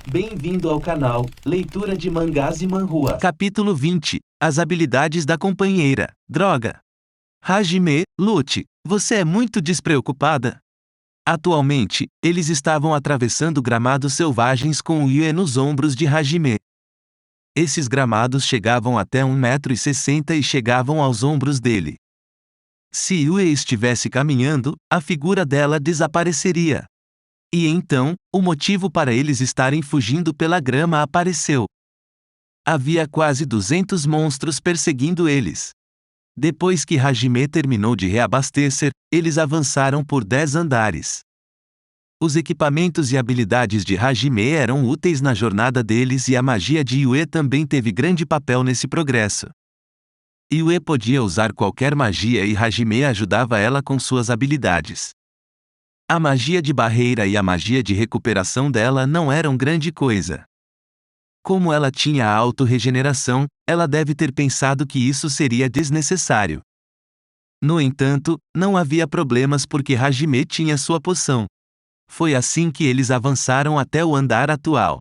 Bem-vindo ao canal Leitura de Mangás e Manhwas. Capítulo 20. As habilidades da companheira. Droga. Hajime, lute, você é muito despreocupada. Atualmente, eles estavam atravessando gramados selvagens com o Yue nos ombros de Hajime. Esses gramados chegavam até 1,60 m e chegavam aos ombros dele. Se Yue estivesse caminhando, a figura dela desapareceria. E então, o motivo para eles estarem fugindo pela grama apareceu. Havia quase 200 monstros perseguindo eles. Depois que Hajime terminou de reabastecer, eles avançaram por 10 andares. Os equipamentos e habilidades de Hajime eram úteis na jornada deles e a magia de Yue também teve grande papel nesse progresso. Yue podia usar qualquer magia e Hajime ajudava ela com suas habilidades. A magia de barreira e a magia de recuperação dela não eram grande coisa. Como ela tinha a auto-regeneração, ela deve ter pensado que isso seria desnecessário. No entanto, não havia problemas porque Hajime tinha sua poção. Foi assim que eles avançaram até o andar atual.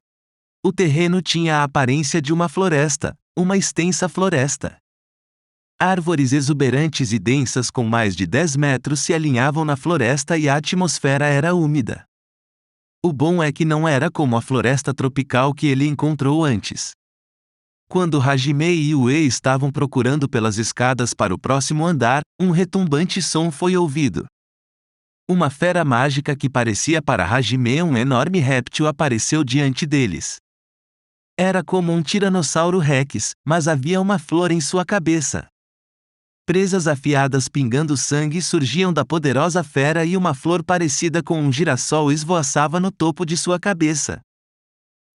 O terreno tinha a aparência de uma floresta, uma extensa floresta. Árvores exuberantes e densas com mais de 10 metros se alinhavam na floresta e a atmosfera era úmida. O bom é que não era como a floresta tropical que ele encontrou antes. Quando Hajime e Yue estavam procurando pelas escadas para o próximo andar, um retumbante som foi ouvido. Uma fera mágica que parecia para Hajime um enorme réptil apareceu diante deles. Era como um tiranossauro rex, mas havia uma flor em sua cabeça. Presas afiadas pingando sangue surgiam da poderosa fera e uma flor parecida com um girassol esvoaçava no topo de sua cabeça.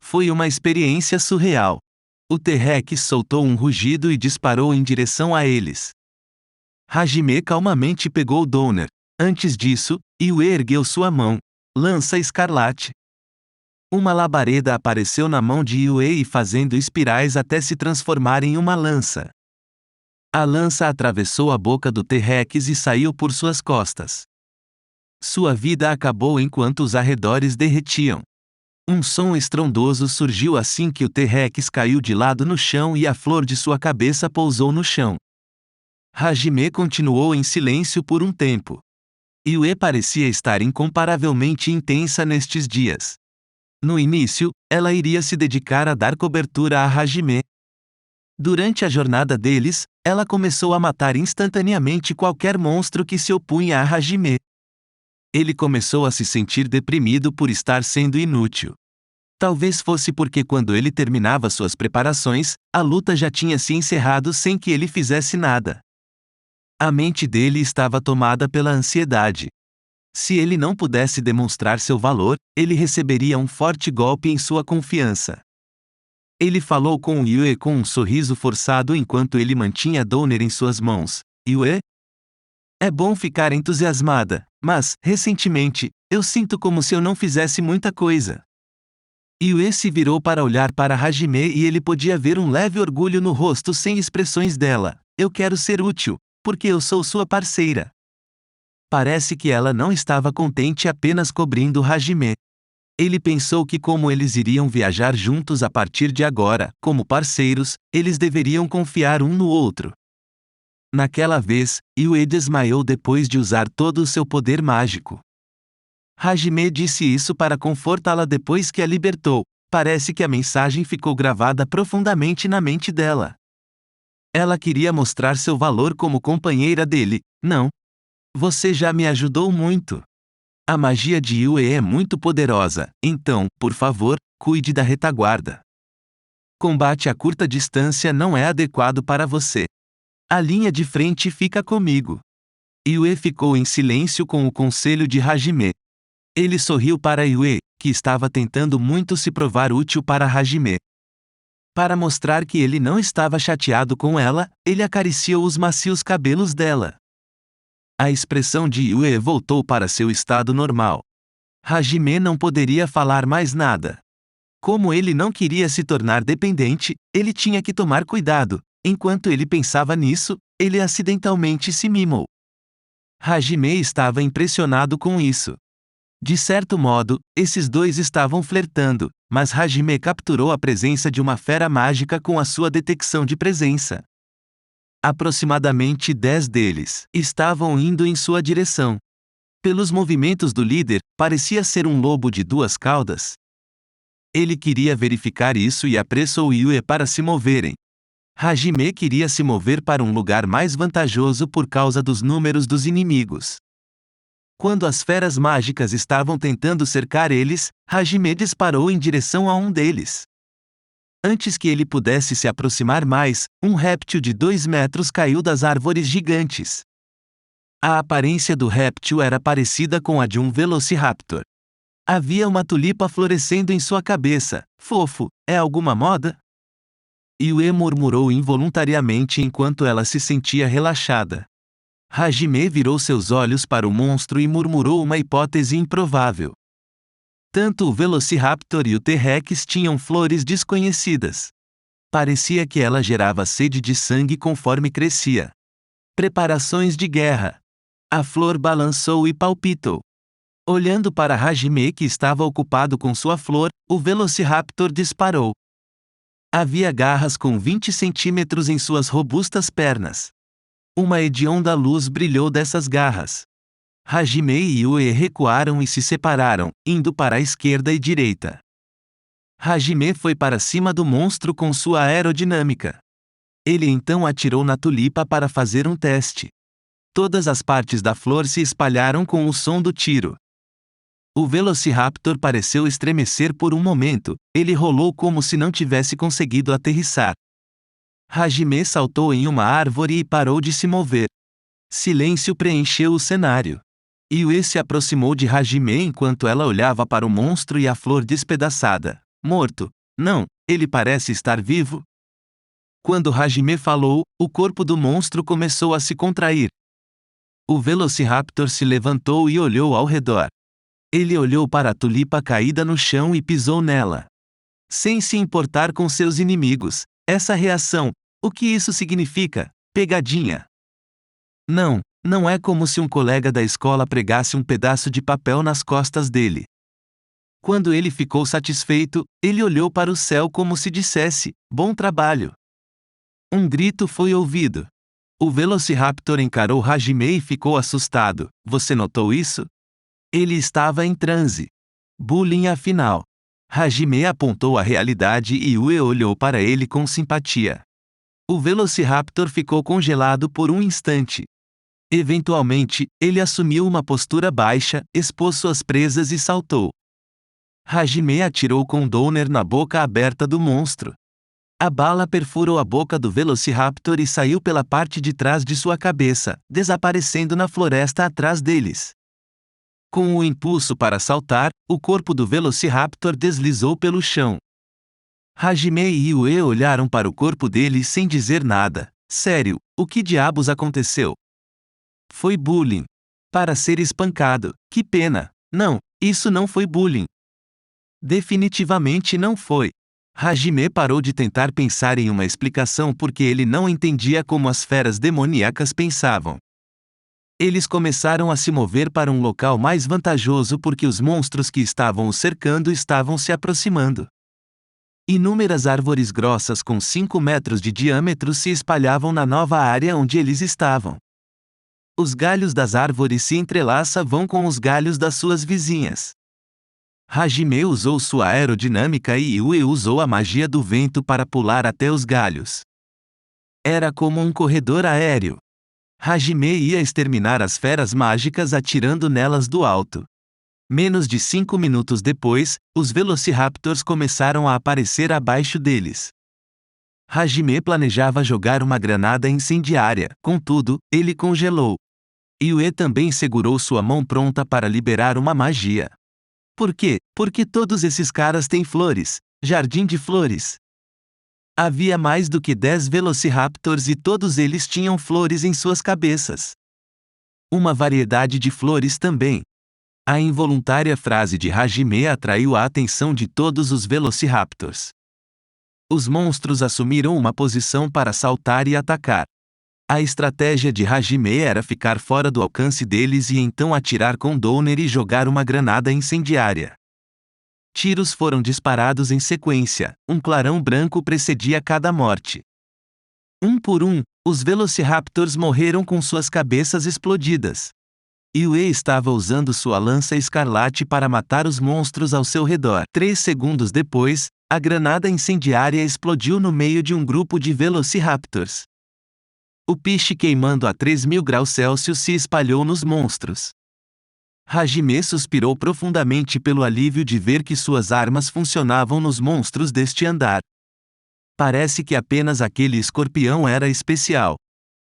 Foi uma experiência surreal. O T-Rex soltou um rugido e disparou em direção a eles. Hajime calmamente pegou Donner. Antes disso, Yue ergueu sua mão. Lança escarlate. Uma labareda apareceu na mão de Yue e fazendo espirais até se transformar em uma lança. A lança atravessou a boca do T-Rex e saiu por suas costas. Sua vida acabou enquanto os arredores derretiam. Um som estrondoso surgiu assim que o T-Rex caiu de lado no chão e a flor de sua cabeça pousou no chão. Hajime continuou em silêncio por um tempo. Yue parecia estar incomparavelmente intensa nestes dias. No início, ela iria se dedicar a dar cobertura a Hajime. Durante a jornada deles, ela começou a matar instantaneamente qualquer monstro que se opunha a Hajime. Ele começou a se sentir deprimido por estar sendo inútil. Talvez fosse porque quando ele terminava suas preparações, a luta já tinha se encerrado sem que ele fizesse nada. A mente dele estava tomada pela ansiedade. Se ele não pudesse demonstrar seu valor, ele receberia um forte golpe em sua confiança. Ele falou com Yue com um sorriso forçado enquanto ele mantinha Donner em suas mãos. Yue? É bom ficar entusiasmada, mas, recentemente, eu sinto como se eu não fizesse muita coisa. Yue se virou para olhar para Hajime e ele podia ver um leve orgulho no rosto sem expressões dela. Eu quero ser útil, porque eu sou sua parceira. Parece que ela não estava contente apenas cobrindo Hajime. Ele pensou que como eles iriam viajar juntos a partir de agora, como parceiros, eles deveriam confiar um no outro. Naquela vez, Yue desmaiou depois de usar todo o seu poder mágico. Hajime disse isso para confortá-la depois que a libertou. Parece que a mensagem ficou gravada profundamente na mente dela. Ela queria mostrar seu valor como companheira dele. Não. Você já me ajudou muito. A magia de Yue é muito poderosa, então, por favor, cuide da retaguarda. Combate a curta distância não é adequado para você. A linha de frente fica comigo. Yue ficou em silêncio com o conselho de Hajime. Ele sorriu para Yue, que estava tentando muito se provar útil para Hajime. Para mostrar que ele não estava chateado com ela, ele acariciou os macios cabelos dela. A expressão de Yue voltou para seu estado normal. Hajime não poderia falar mais nada. Como ele não queria se tornar dependente, ele tinha que tomar cuidado. Enquanto ele pensava nisso, ele acidentalmente se mimou. Hajime estava impressionado com isso. De certo modo, esses dois estavam flertando, mas Hajime capturou a presença de uma fera mágica com a sua detecção de presença. Aproximadamente 10 deles estavam indo em sua direção. Pelos movimentos do líder, parecia ser um lobo de 2 caudas. Ele queria verificar isso e apressou Yue para se moverem. Hajime queria se mover para um lugar mais vantajoso por causa dos números dos inimigos. Quando as feras mágicas estavam tentando cercar eles, Hajime disparou em direção a um deles. Antes que ele pudesse se aproximar mais, um réptil de 2 metros caiu das árvores gigantes. A aparência do réptil era parecida com a de um Velociraptor. Havia uma tulipa florescendo em sua cabeça. Fofo, é alguma moda? Yue murmurou involuntariamente enquanto ela se sentia relaxada. Hajime virou seus olhos para o monstro e murmurou uma hipótese improvável. Tanto o Velociraptor e o T-Rex tinham flores desconhecidas. Parecia que ela gerava sede de sangue conforme crescia. Preparações de guerra. A flor balançou e palpitou. Olhando para Hajime que estava ocupado com sua flor, o Velociraptor disparou. Havia garras com 20 centímetros em suas robustas pernas. Uma hedionda luz brilhou dessas garras. Hajime e Yue recuaram e se separaram, indo para a esquerda e direita. Hajime foi para cima do monstro com sua aerodinâmica. Ele então atirou na tulipa para fazer um teste. Todas as partes da flor se espalharam com o som do tiro. O Velociraptor pareceu estremecer por um momento, ele rolou como se não tivesse conseguido aterrissar. Hajime saltou em uma árvore e parou de se mover. Silêncio preencheu o cenário. Yue se aproximou de Hajime enquanto ela olhava para o monstro e a flor despedaçada. Morto? Não, ele parece estar vivo. Quando Hajime falou, o corpo do monstro começou a se contrair. O Velociraptor se levantou e olhou ao redor. Ele olhou para a tulipa caída no chão e pisou nela. Sem se importar com seus inimigos, essa reação, o que isso significa? Pegadinha. Não é como se um colega da escola pregasse um pedaço de papel nas costas dele. Quando ele ficou satisfeito, ele olhou para o céu como se dissesse, bom trabalho. Um grito foi ouvido. O Velociraptor encarou Hajime e ficou assustado. Você notou isso? Ele estava em transe. Bullying afinal. Hajime apontou a realidade e Yue olhou para ele com simpatia. O Velociraptor ficou congelado por um instante. Eventualmente, ele assumiu uma postura baixa, expôs suas presas e saltou. Hajime atirou com Downer na boca aberta do monstro. A bala perfurou a boca do Velociraptor e saiu pela parte de trás de sua cabeça, desaparecendo na floresta atrás deles. Com o impulso para saltar, o corpo do Velociraptor deslizou pelo chão. Hajime e Yue olharam para o corpo dele sem dizer nada. Sério, o que diabos aconteceu? Foi bullying. Para ser espancado, que pena. Não, isso não foi bullying. Definitivamente não foi. Hajime parou de tentar pensar em uma explicação porque ele não entendia como as feras demoníacas pensavam. Eles começaram a se mover para um local mais vantajoso porque os monstros que estavam o cercando estavam se aproximando. Inúmeras árvores grossas com 5 metros de diâmetro se espalhavam na nova área onde eles estavam. Os galhos das árvores se entrelaçavam com os galhos das suas vizinhas. Hajime usou sua aerodinâmica e Yue usou a magia do vento para pular até os galhos. Era como um corredor aéreo. Hajime ia exterminar as feras mágicas atirando nelas do alto. Menos de 5 minutos depois, os Velociraptors começaram a aparecer abaixo deles. Hajime planejava jogar uma granada incendiária, contudo, ele congelou. Yue também segurou sua mão pronta para liberar uma magia. Por quê? Porque todos esses caras têm flores. Jardim de flores. Havia mais do que 10 Velociraptors e todos eles tinham flores em suas cabeças. Uma variedade de flores também. A involuntária frase de Hajime atraiu a atenção de todos os Velociraptors. Os monstros assumiram uma posição para saltar e atacar. A estratégia de Hajime era ficar fora do alcance deles e então atirar com Donner e jogar uma granada incendiária. Tiros foram disparados em sequência, um clarão branco precedia cada morte. Um por um, os Velociraptors morreram com suas cabeças explodidas. Yue estava usando sua lança escarlate para matar os monstros ao seu redor. 3 segundos depois, a granada incendiária explodiu no meio de um grupo de Velociraptors. O piche queimando a 3.000 graus Celsius se espalhou nos monstros. Hajime suspirou profundamente pelo alívio de ver que suas armas funcionavam nos monstros deste andar. Parece que apenas aquele escorpião era especial.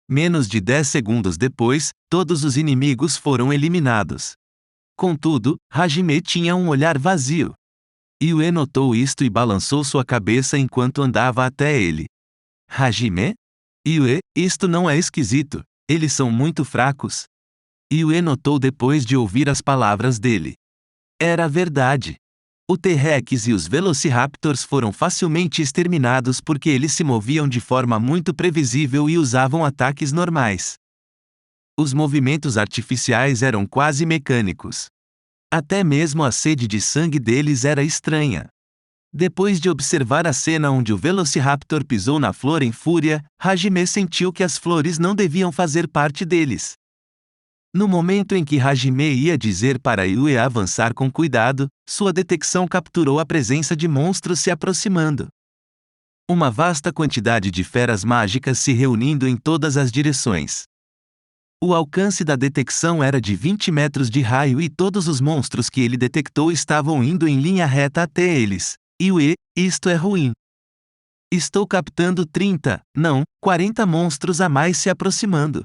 Menos de 10 segundos depois, todos os inimigos foram eliminados. Contudo, Hajime tinha um olhar vazio. Yue notou isto e balançou sua cabeça enquanto andava até ele. Hajime? Yue, isto não é esquisito. Eles são muito fracos. Yue notou depois de ouvir as palavras dele. Era verdade. O T-Rex e os Velociraptors foram facilmente exterminados porque eles se moviam de forma muito previsível e usavam ataques normais. Os movimentos artificiais eram quase mecânicos. Até mesmo a sede de sangue deles era estranha. Depois de observar a cena onde o Velociraptor pisou na flor em fúria, Hajime sentiu que as flores não deviam fazer parte deles. No momento em que Hajime ia dizer para Yue avançar com cuidado, sua detecção capturou a presença de monstros se aproximando. Uma vasta quantidade de feras mágicas se reunindo em todas as direções. O alcance da detecção era de 20 metros de raio e todos os monstros que ele detectou estavam indo em linha reta até eles. Yue, isto é ruim. Estou captando 30, não, 40 monstros a mais se aproximando.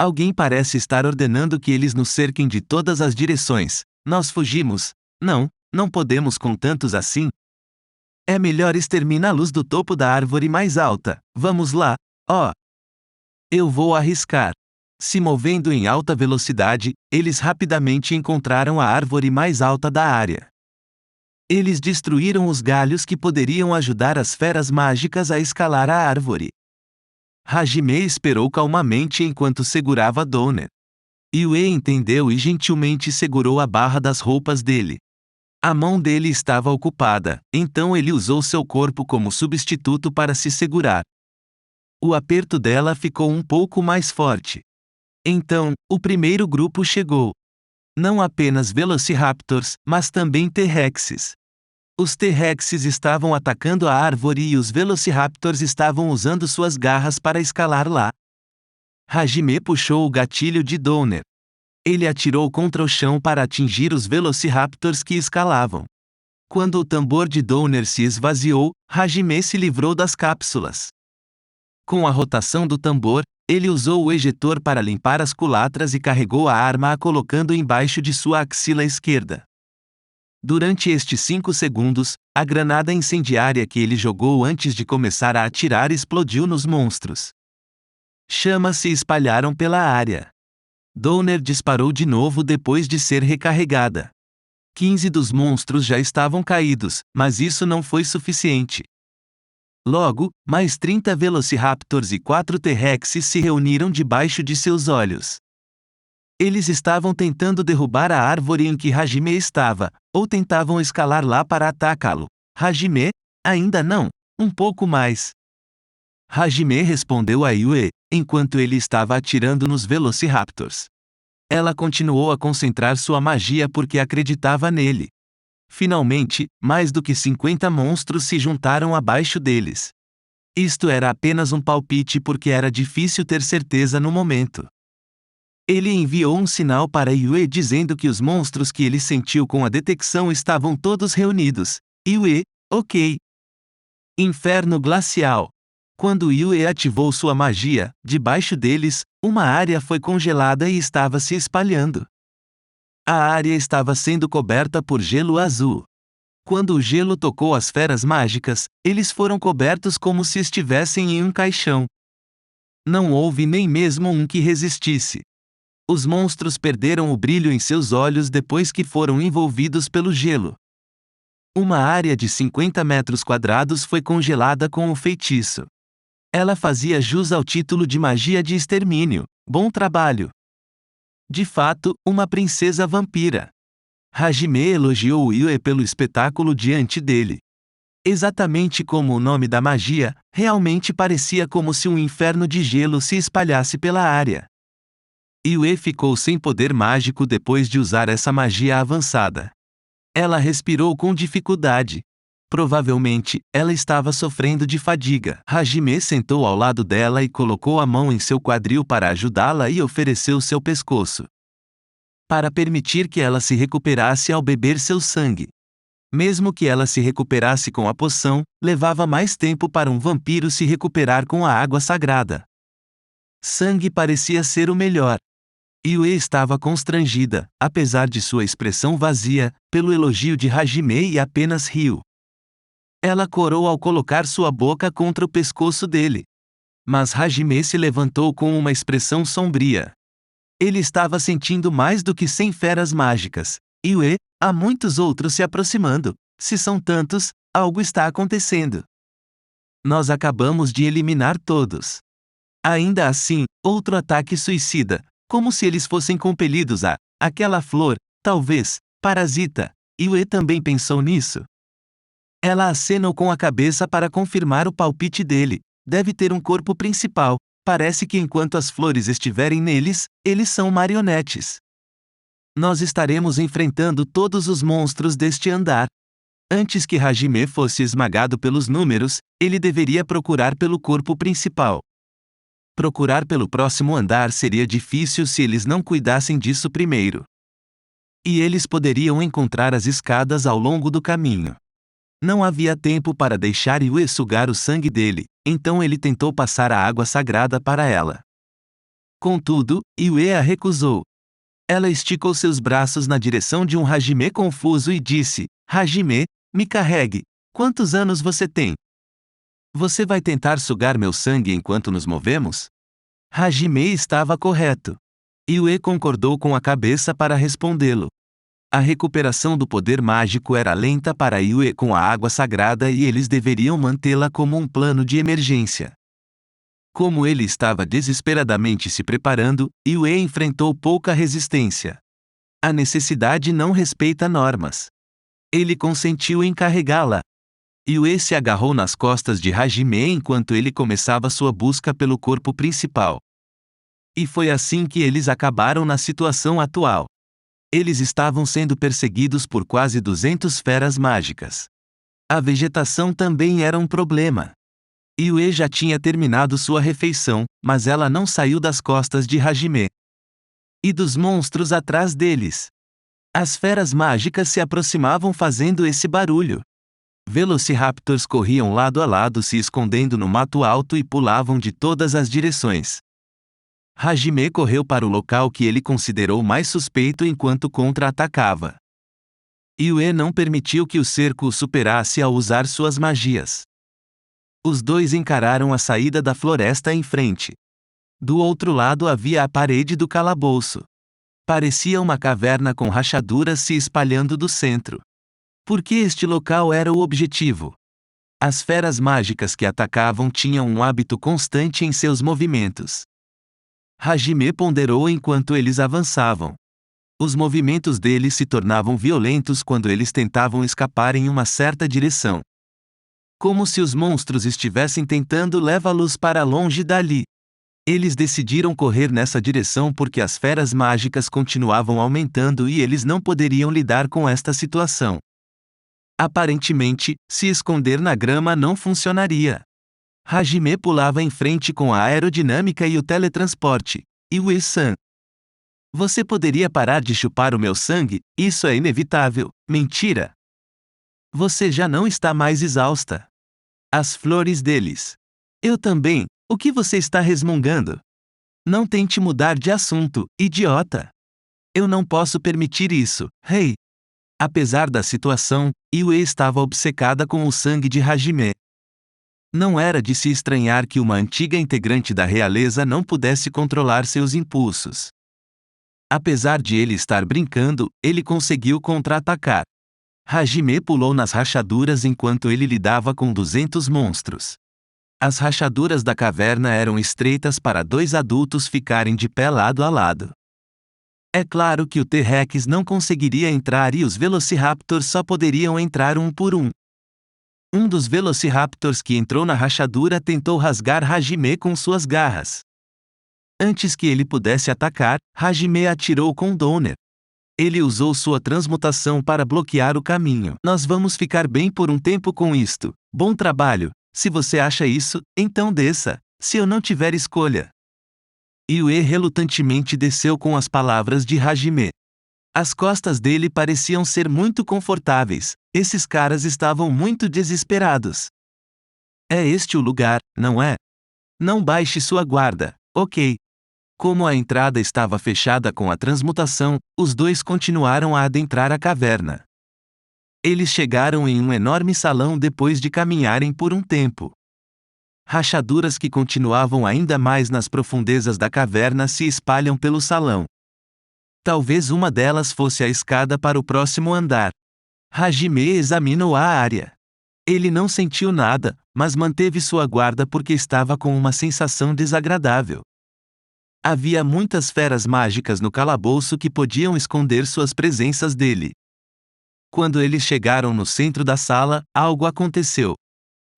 Alguém parece estar ordenando que eles nos cerquem de todas as direções. Nós fugimos. Não podemos com tantos assim. É melhor exterminá-los do topo da árvore mais alta. Vamos lá. Eu vou arriscar. Se movendo em alta velocidade, eles rapidamente encontraram a árvore mais alta da área. Eles destruíram os galhos que poderiam ajudar as feras mágicas a escalar a árvore. Hajime esperou calmamente enquanto segurava Donner. Yue entendeu e gentilmente segurou a barra das roupas dele. A mão dele estava ocupada, então ele usou seu corpo como substituto para se segurar. O aperto dela ficou um pouco mais forte. Então, o primeiro grupo chegou. Não apenas Velociraptors, mas também T-Rexes. Os T-Rexes estavam atacando a árvore e os Velociraptors estavam usando suas garras para escalar lá. Hajime puxou o gatilho de Donner. Ele atirou contra o chão para atingir os Velociraptors que escalavam. Quando o tambor de Donner se esvaziou, Hajime se livrou das cápsulas. Com a rotação do tambor, ele usou o ejetor para limpar as culatras e carregou a arma a colocando embaixo de sua axila esquerda. Durante estes 5 segundos, a granada incendiária que ele jogou antes de começar a atirar explodiu nos monstros. Chamas se espalharam pela área. Donner disparou de novo depois de ser recarregada. 15 dos monstros já estavam caídos, mas isso não foi suficiente. Logo, mais 30 Velociraptors e 4 T-Rexes se reuniram debaixo de seus olhos. Eles estavam tentando derrubar a árvore em que Hajime estava, ou tentavam escalar lá para atacá-lo. Hajime? Ainda não. Um pouco mais. Hajime respondeu a Yue, enquanto ele estava atirando nos Velociraptors. Ela continuou a concentrar sua magia porque acreditava nele. Finalmente, mais do que 50 monstros se juntaram abaixo deles. Isto era apenas um palpite porque era difícil ter certeza no momento. Ele enviou um sinal para Yue dizendo que os monstros que ele sentiu com a detecção estavam todos reunidos. Yue, ok. Inferno glacial. Quando Yue ativou sua magia, debaixo deles, uma área foi congelada e estava se espalhando. A área estava sendo coberta por gelo azul. Quando o gelo tocou as feras mágicas, eles foram cobertos como se estivessem em um caixão. Não houve nem mesmo um que resistisse. Os monstros perderam o brilho em seus olhos depois que foram envolvidos pelo gelo. Uma área de 50 metros quadrados foi congelada com o feitiço. Ela fazia jus ao título de magia de extermínio. Bom trabalho! De fato, uma princesa vampira. Hajime elogiou Yue pelo espetáculo diante dele. Exatamente como o nome da magia, realmente parecia como se um inferno de gelo se espalhasse pela área. Yue ficou sem poder mágico depois de usar essa magia avançada. Ela respirou com dificuldade. Provavelmente, ela estava sofrendo de fadiga. Hajime sentou ao lado dela e colocou a mão em seu quadril para ajudá-la e ofereceu seu pescoço, para permitir que ela se recuperasse ao beber seu sangue. Mesmo que ela se recuperasse com a poção, levava mais tempo para um vampiro se recuperar com a água sagrada. Sangue parecia ser o melhor. Yue estava constrangida, apesar de sua expressão vazia, pelo elogio de Hajime e apenas riu. Ela corou ao colocar sua boca contra o pescoço dele. Mas Hajime se levantou com uma expressão sombria. Ele estava sentindo mais do que 100 feras mágicas. Yue, há muitos outros se aproximando. Se são tantos, algo está acontecendo. Nós acabamos de eliminar todos. Ainda assim, outro ataque suicida, como se eles fossem compelidos a aquela flor, talvez, parasita. Yue também pensou nisso. Ela acenou com a cabeça para confirmar o palpite dele. Deve ter um corpo principal. Parece que enquanto as flores estiverem neles, eles são marionetes. Nós estaremos enfrentando todos os monstros deste andar. Antes que Hajime fosse esmagado pelos números, ele deveria procurar pelo corpo principal. Procurar pelo próximo andar seria difícil se eles não cuidassem disso primeiro. E eles poderiam encontrar as escadas ao longo do caminho. Não havia tempo para deixar Yue sugar o sangue dele, então ele tentou passar a água sagrada para ela. Contudo, Yue a recusou. Ela esticou seus braços na direção de um Hajime confuso e disse: Hajime, me carregue. Quantos anos você tem? Você vai tentar sugar meu sangue enquanto nos movemos? Hajime estava correto. Yue concordou com a cabeça para respondê-lo. A recuperação do poder mágico era lenta para Yue com a água sagrada e eles deveriam mantê-la como um plano de emergência. Como ele estava desesperadamente se preparando, Yue enfrentou pouca resistência. A necessidade não respeita normas. Ele consentiu em carregá-la. Yue se agarrou nas costas de Hajime enquanto ele começava sua busca pelo corpo principal. E foi assim que eles acabaram na situação atual. Eles estavam sendo perseguidos por quase 200 feras mágicas. A vegetação também era um problema. Yue já tinha terminado sua refeição, mas ela não saiu das costas de Hajime. E dos monstros atrás deles. As feras mágicas se aproximavam fazendo esse barulho. Velociraptors corriam lado a lado se escondendo no mato alto e pulavam de todas as direções. Hajime correu para o local que ele considerou mais suspeito enquanto contra-atacava. Yue não permitiu que o cerco o superasse ao usar suas magias. Os dois encararam a saída da floresta em frente. Do outro lado havia a parede do calabouço. Parecia uma caverna com rachaduras se espalhando do centro. Porque este local era o objetivo. As feras mágicas que atacavam tinham um hábito constante em seus movimentos. Hajime ponderou enquanto eles avançavam. Os movimentos deles se tornavam violentos quando eles tentavam escapar em uma certa direção. Como se os monstros estivessem tentando levá-los para longe dali. Eles decidiram correr nessa direção porque as feras mágicas continuavam aumentando e eles não poderiam lidar com esta situação. Aparentemente, se esconder na grama não funcionaria. Hajime pulava em frente com a aerodinâmica e o teletransporte. Yue-san. Você poderia parar de chupar o meu sangue? Isso é inevitável. Mentira. Você já não está mais exausta. As flores deles. Eu também. O que você está resmungando? Não tente mudar de assunto, idiota. Eu não posso permitir isso, rei. Apesar da situação, Yue estava obcecada com o sangue de Hajime. Não era de se estranhar que uma antiga integrante da realeza não pudesse controlar seus impulsos. Apesar de ele estar brincando, ele conseguiu contra-atacar. Hajime pulou nas rachaduras enquanto ele lidava com 200 monstros. As rachaduras da caverna eram estreitas para 2 adultos ficarem de pé lado a lado. É claro que o T-Rex não conseguiria entrar e os Velociraptors só poderiam entrar um por um. Um dos Velociraptors que entrou na rachadura tentou rasgar Hajime com suas garras. Antes que ele pudesse atacar, Hajime atirou com Donner. Ele usou sua transmutação para bloquear o caminho. Nós vamos ficar bem por um tempo com isto. Bom trabalho. Se você acha isso, então desça. Se eu não tiver escolha. Yue relutantemente desceu com as palavras de Hajime. As costas dele pareciam ser muito confortáveis. Esses caras estavam muito desesperados. É este o lugar, não é? Não baixe sua guarda, ok? Como a entrada estava fechada com a transmutação, os dois continuaram a adentrar a caverna. Eles chegaram em um enorme salão depois de caminharem por um tempo. Rachaduras que continuavam ainda mais nas profundezas da caverna se espalham pelo salão. Talvez uma delas fosse a escada para o próximo andar. Hajime examinou a área. Ele não sentiu nada, mas manteve sua guarda porque estava com uma sensação desagradável. Havia muitas feras mágicas no calabouço que podiam esconder suas presenças dele. Quando eles chegaram no centro da sala, algo aconteceu.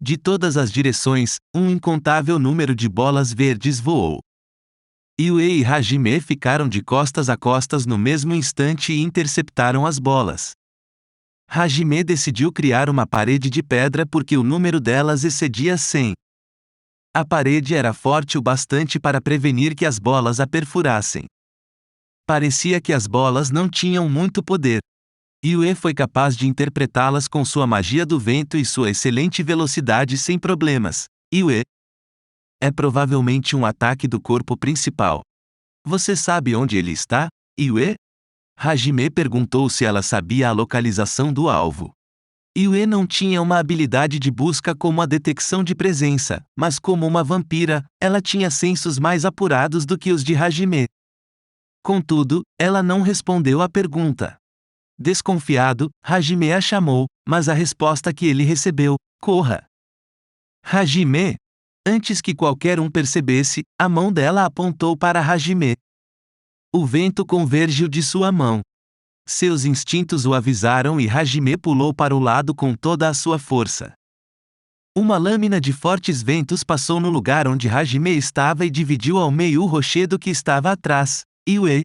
De todas as direções, um incontável número de bolas verdes voou. Yue e Hajime ficaram de costas a costas no mesmo instante e interceptaram as bolas. Hajime decidiu criar uma parede de pedra porque o número delas excedia 100. A parede era forte o bastante para prevenir que as bolas a perfurassem. Parecia que as bolas não tinham muito poder. Yue foi capaz de interpretá-las com sua magia do vento e sua excelente velocidade sem problemas. Yue. É provavelmente um ataque do corpo principal. Você sabe onde ele está, Yue? Hajime perguntou se ela sabia a localização do alvo. Yue não tinha uma habilidade de busca como a detecção de presença, mas como uma vampira, ela tinha sensos mais apurados do que os de Hajime. Contudo, ela não respondeu à pergunta. Desconfiado, Hajime a chamou, mas a resposta que ele recebeu: corra. Hajime! Antes que qualquer um percebesse, a mão dela apontou para Hajime. O vento convergiu de sua mão. Seus instintos o avisaram e Hajime pulou para o lado com toda a sua força. Uma lâmina de fortes ventos passou no lugar onde Hajime estava e dividiu ao meio o rochedo que estava atrás. Yue.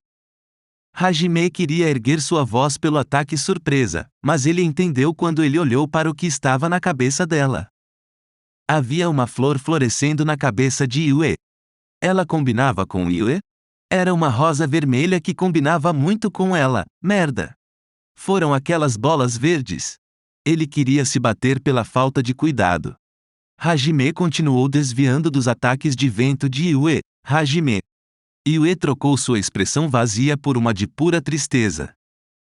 Hajime queria erguer sua voz pelo ataque surpresa, mas ele entendeu quando ele olhou para o que estava na cabeça dela. Havia uma flor florescendo na cabeça de Yue. Ela combinava com Yue? Era uma rosa vermelha que combinava muito com ela. Merda! Foram aquelas bolas verdes. Ele queria se bater pela falta de cuidado. Hajime continuou desviando dos ataques de vento de Yue. Hajime. Yue trocou sua expressão vazia por uma de pura tristeza.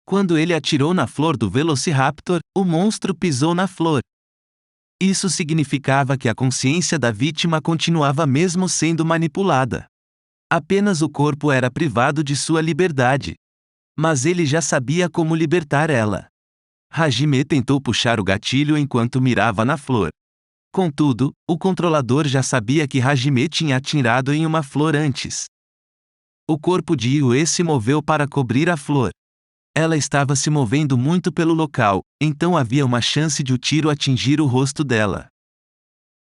Quando ele atirou na flor do Velociraptor, o monstro pisou na flor. Isso significava que a consciência da vítima continuava mesmo sendo manipulada. Apenas o corpo era privado de sua liberdade. Mas ele já sabia como libertar ela. Hajime tentou puxar o gatilho enquanto mirava na flor. Contudo, o controlador já sabia que Hajime tinha atirado em uma flor antes. O corpo de Yue se moveu para cobrir a flor. Ela estava se movendo muito pelo local, então havia uma chance de o tiro atingir o rosto dela.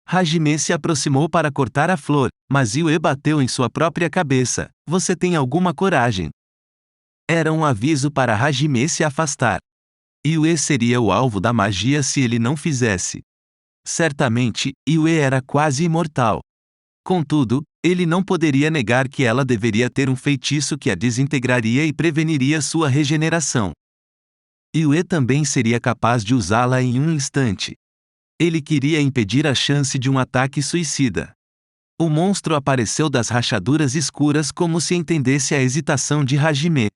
Hajime se aproximou para cortar a flor, mas Yue bateu em sua própria cabeça. Você tem alguma coragem? Era um aviso para Hajime se afastar. Yue seria o alvo da magia se ele não fizesse. Certamente, Yue era quase imortal. Contudo, ele não poderia negar que ela deveria ter um feitiço que a desintegraria e preveniria sua regeneração. Yue também seria capaz de usá-la em um instante. Ele queria impedir a chance de um ataque suicida. O monstro apareceu das rachaduras escuras como se entendesse a hesitação de Hajime.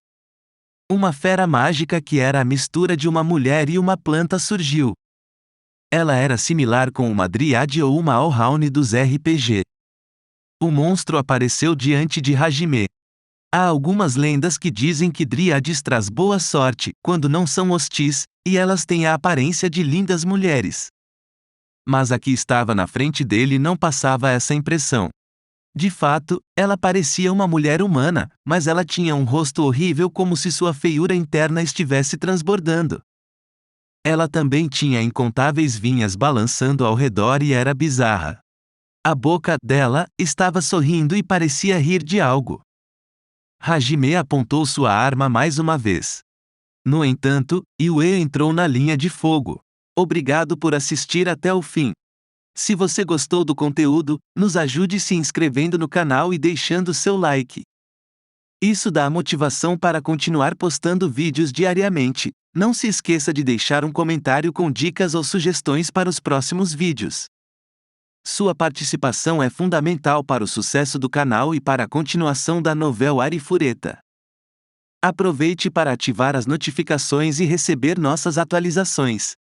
Uma fera mágica que era a mistura de uma mulher e uma planta surgiu. Ela era similar com uma Dryad ou uma Allhound dos RPG. O monstro apareceu diante de Hajime. Há algumas lendas que dizem que Dryades traz boa sorte quando não são hostis, e elas têm a aparência de lindas mulheres. Mas a que estava na frente dele não passava essa impressão. De fato, ela parecia uma mulher humana, mas ela tinha um rosto horrível como se sua feiura interna estivesse transbordando. Ela também tinha incontáveis vinhas balançando ao redor e era bizarra. A boca dela estava sorrindo e parecia rir de algo. Hajime apontou sua arma mais uma vez. No entanto, Yue entrou na linha de fogo. Obrigado por assistir até o fim. Se você gostou do conteúdo, nos ajude se inscrevendo no canal e deixando seu like. Isso dá motivação para continuar postando vídeos diariamente. Não se esqueça de deixar um comentário com dicas ou sugestões para os próximos vídeos. Sua participação é fundamental para o sucesso do canal e para a continuação da novela Arifureta. Aproveite para ativar as notificações e receber nossas atualizações.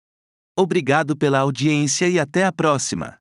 Obrigado pela audiência e até a próxima!